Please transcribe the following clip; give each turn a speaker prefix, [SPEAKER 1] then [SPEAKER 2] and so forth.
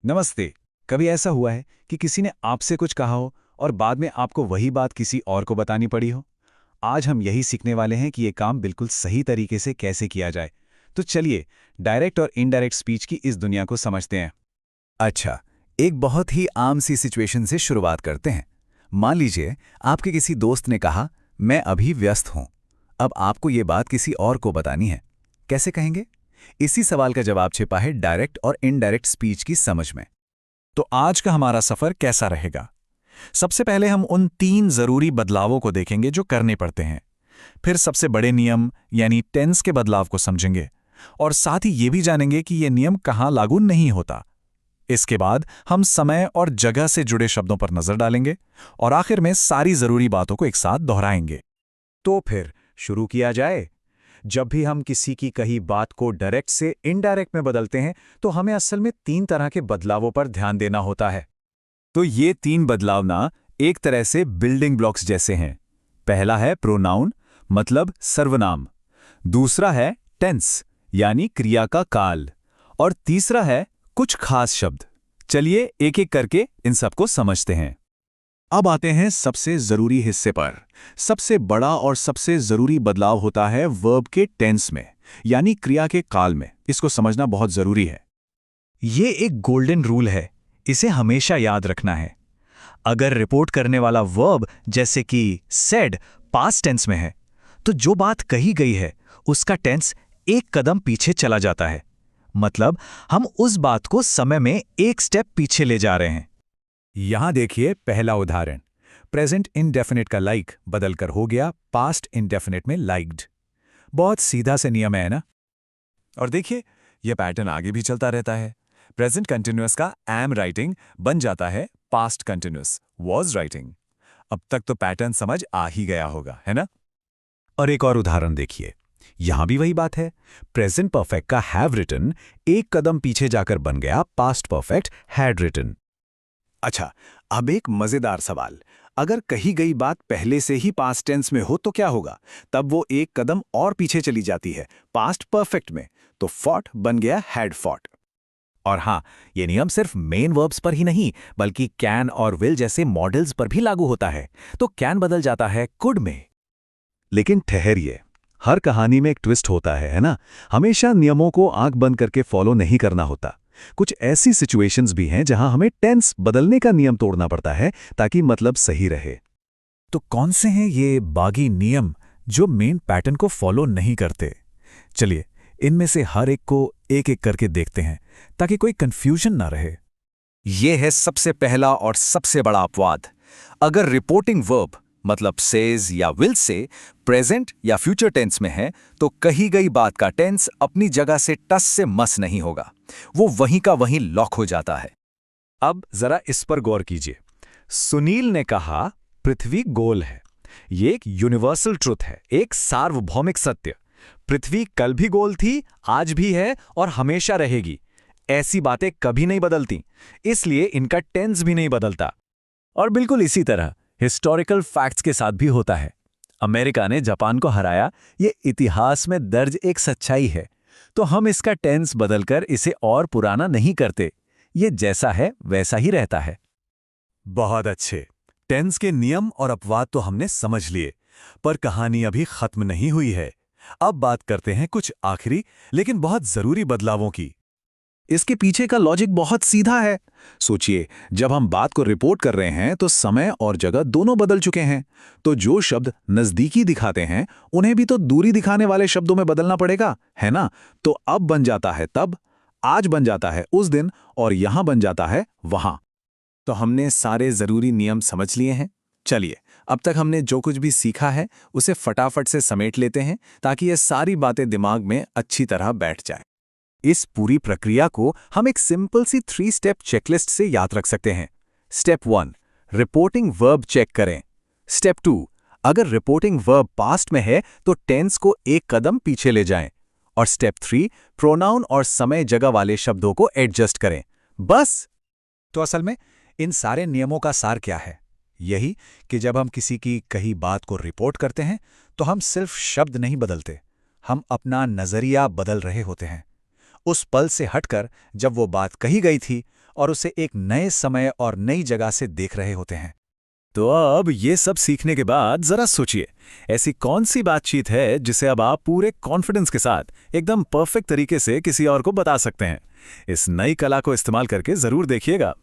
[SPEAKER 1] नमस्ते। कभी ऐसा हुआ है कि किसी ने आपसे कुछ कहा हो और बाद में आपको वही बात किसी और को बतानी पड़ी हो? आज हम यही सीखने वाले हैं कि ये काम बिल्कुल सही तरीके से कैसे किया जाए। तो चलिए, डायरेक्ट और इनडायरेक्ट स्पीच की इस दुनिया को समझते हैं।
[SPEAKER 2] अच्छा, एक बहुत ही आम सी सिचुएशन से शुरुआत करते हैं। मान लीजिए आपके किसी दोस्त ने कहा, मैं अभी व्यस्त हूं। अब आपको ये बात किसी और को बतानी है। कैसे कहेंगे? इसी सवाल का जवाब छिपा है डायरेक्ट और इनडायरेक्ट स्पीच की समझ में।
[SPEAKER 3] तो आज का हमारा सफर कैसा रहेगा? सबसे पहले हम उन 3 जरूरी बदलावों को देखेंगे जो करने पड़ते हैं। फिर सबसे बड़े नियम यानी टेंस के बदलाव को समझेंगे और साथ ही ये भी जानेंगे कि ये नियम कहाँ लागू नहीं होता। इसके बाद हम समय और जगह से जुड़े शब्दों पर नजर डालेंगे और आखिर में सारी जरूरी बातों को एक साथ दोहराएंगे।
[SPEAKER 1] तो फिर शुरू किया जाए। जब भी हम किसी की कही बात को डायरेक्ट से इनडायरेक्ट में बदलते हैं, तो हमें असल में 3 तरह के बदलावों पर ध्यान देना होता है।
[SPEAKER 2] तो ये 3 बदलाव ना एक तरह से बिल्डिंग ब्लॉक्स जैसे हैं। पहला है प्रोनाउन, मतलब सर्वनाम। दूसरा है टेंस, यानी क्रिया का काल। और तीसरा है कुछ खास शब्द। चलिए एक एक करके इन सबको समझते हैं।
[SPEAKER 3] अब आते हैं सबसे जरूरी हिस्से पर। सबसे बड़ा और सबसे जरूरी बदलाव होता है वर्ब के टेंस में, यानी क्रिया के काल में। इसको समझना बहुत जरूरी है।
[SPEAKER 4] ये एक गोल्डन रूल है, इसे हमेशा याद रखना है। अगर रिपोर्ट करने वाला वर्ब जैसे कि सेड पास्ट टेंस में है, तो जो बात कही गई है उसका टेंस एक कदम पीछे चला जाता है। मतलब हम उस बात को समय में एक स्टेप पीछे ले जा रहे हैं।
[SPEAKER 2] यहां देखिए पहला उदाहरण। प्रेजेंट इंडेफिनिट का लाइक बदलकर हो गया पास्ट इंडेफिनिट में लाइक्ड। बहुत सीधा से नियम है ना?
[SPEAKER 3] और देखिए, यह पैटर्न आगे भी चलता रहता है। प्रेजेंट कंटिन्यूअस का एम राइटिंग बन जाता है पास्ट कंटिन्यूअस वॉज राइटिंग। अब तक तो पैटर्न समझ आ ही गया होगा, है ना?
[SPEAKER 2] और एक और उदाहरण देखिए। यहां भी वही बात है। प्रेजेंट परफेक्ट का हैव रिटन एक कदम पीछे जाकर बन गया पास्ट परफेक्ट हैड रिटन।
[SPEAKER 1] अच्छा, अब एक मजेदार सवाल। अगर कही गई बात पहले से ही पास्ट टेंस में हो तो क्या होगा? तब वो एक कदम और पीछे चली जाती है, पास्ट परफेक्ट में। तो फॉट बन गया हैड फॉट।
[SPEAKER 2] और हाँ, ये नियम सिर्फ मेन वर्ब्स पर ही नहीं, बल्कि कैन और विल जैसे मॉडल्स पर भी लागू होता है। तो कैन बदल जाता है कुड में।
[SPEAKER 5] लेकिन ठहरिए, हर कहानी में एक ट्विस्ट होता है ना? हमेशा नियमों को आंख बंद करके फॉलो नहीं करना होता। कुछ ऐसी सिचुएशंस भी हैं जहां हमें टेंस बदलने का नियम तोड़ना पड़ता है ताकि मतलब सही रहे।
[SPEAKER 3] तो कौन से हैं ये बागी नियम जो मेन पैटर्न को फॉलो नहीं करते? चलिए, इनमें से हर एक को एक एक करके देखते हैं ताकि कोई कंफ्यूजन ना रहे।
[SPEAKER 6] ये है सबसे पहला और सबसे बड़ा अपवाद। अगर रिपोर्टिंग वर्ब मतलब सेज या विल से प्रेजेंट या फ्यूचर टेंस में है, तो कही गई बात का टेंस अपनी जगह से टस से मस नहीं होगा, वो वहीं का वहीं लॉक हो जाता है।
[SPEAKER 5] अब जरा इस पर गौर कीजिए। सुनील ने कहा पृथ्वी गोल है। ये एक यूनिवर्सल ट्रुथ है, एक सार्वभौमिक सत्य। पृथ्वी कल भी गोल थी, आज भी है और हमेशा रहेगी। ऐसी बातें कभी नहीं बदलती, इसलिए इनका टेंस भी नहीं बदलता। और बिल्कुल इसी तरह हिस्टोरिकल फैक्ट्स के साथ भी होता है। अमेरिका ने जापान को हराया, ये इतिहास में दर्ज एक सच्चाई है। तो हम इसका टेंस बदलकर इसे और पुराना नहीं करते। ये जैसा है वैसा ही रहता है।
[SPEAKER 3] बहुत अच्छे। टेंस के नियम और अपवाद तो हमने समझ लिए, पर कहानी अभी खत्म नहीं हुई है। अब बात करते हैं कुछ आखिरी लेकिन बहुत जरूरी बदलावों की।
[SPEAKER 1] इसके पीछे का लॉजिक बहुत सीधा है। सोचिए, जब हम बात को रिपोर्ट कर रहे हैं तो समय और जगह दोनों बदल चुके हैं। तो जो शब्द नजदीकी दिखाते हैं उन्हें भी तो दूरी दिखाने वाले शब्दों में बदलना पड़ेगा, है ना? तो अब बन जाता है तब, आज बन जाता है उस दिन, और यहां बन जाता है वहां।
[SPEAKER 6] तो हमने सारे जरूरी नियम समझ लिए हैं। चलिए, अब तक हमने जो कुछ भी सीखा है उसे फटाफट से समेट लेते हैं ताकि ये सारी बातें दिमाग में अच्छी तरह बैठ जाए।
[SPEAKER 1] इस पूरी प्रक्रिया को हम एक सिंपल सी 3 स्टेप चेकलिस्ट से याद रख सकते हैं। स्टेप 1, रिपोर्टिंग वर्ब चेक करें। स्टेप 2, अगर रिपोर्टिंग वर्ब पास्ट में है तो टेंस को एक कदम पीछे ले जाएं। और स्टेप 3, प्रोनाउन और समय जगह वाले शब्दों को एडजस्ट करें। बस।
[SPEAKER 2] तो असल में इन सारे नियमों का सार क्या है? यही कि जब हम किसी की कही बात को रिपोर्ट करते हैं तो हम सिर्फ शब्द नहीं बदलते, हम अपना नजरिया बदल रहे होते हैं। उस पल से हटकर जब वो बात कही गई थी
[SPEAKER 3] और उसे एक नए समय और नई जगह से देख रहे होते हैं।
[SPEAKER 2] तो अब ये सब सीखने के बाद जरा सोचिए, ऐसी कौन सी बातचीत है जिसे अब आप पूरे कॉन्फिडेंस के साथ एकदम परफेक्ट तरीके से किसी और को बता सकते हैं। इस नई कला को इस्तेमाल करके जरूर देखिएगा।